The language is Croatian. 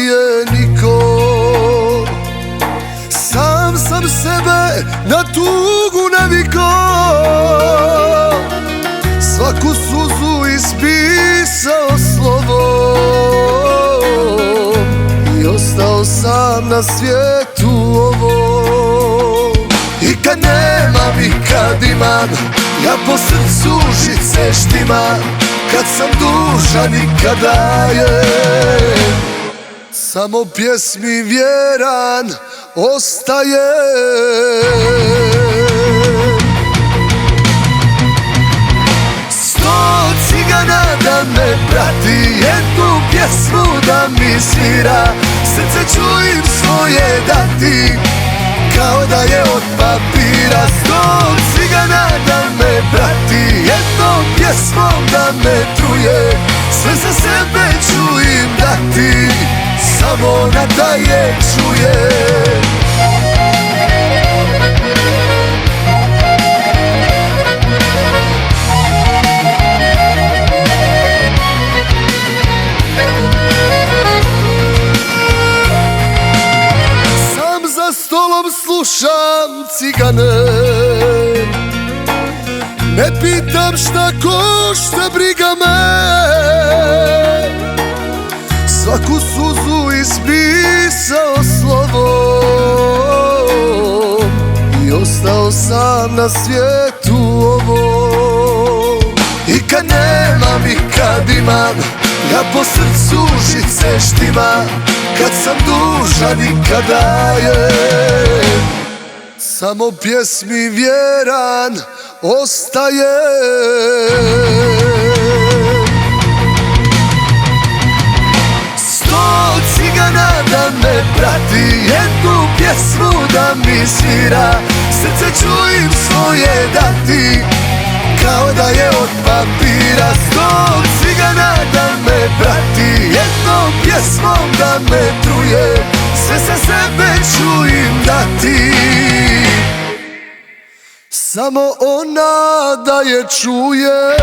nije niko. Sam sam sebe na tugu naviko, svaku suzu ispisao slovom i ostao sam na svijetu ovom. I kad nemam i kad imam, ja po srcu žice štimam. Kad sam dužan i kad dajem, samo pjesmi vjeran ostajem. Sto cigana da me prati, jednu pjesmu da mi svira, srce ću im svoje dati, kao da je od papira. Sto cigana da me prati, jednom pjesmom da me truje, sve za sebe ću im dati, samo na da je čuje. Sam za stolom slušam cigane, ne pitam šta košta, briga me. Svaku suzu ispisao slovom i ostao sam na svijetu ovom. I kad nemam i kad imam, ja po srcu žice štimam. Kad sam dužan i kad dajem, samo pjesmi vjeran ostajem. Sto cigana da me prati, jednu pjesmu da mi svira, srce ću im svoje dati, kao da je od papira. Sto cigana da me prati, jednom pjesmom da me truje, sve za sebe ću im dati, samo ona da je čuje.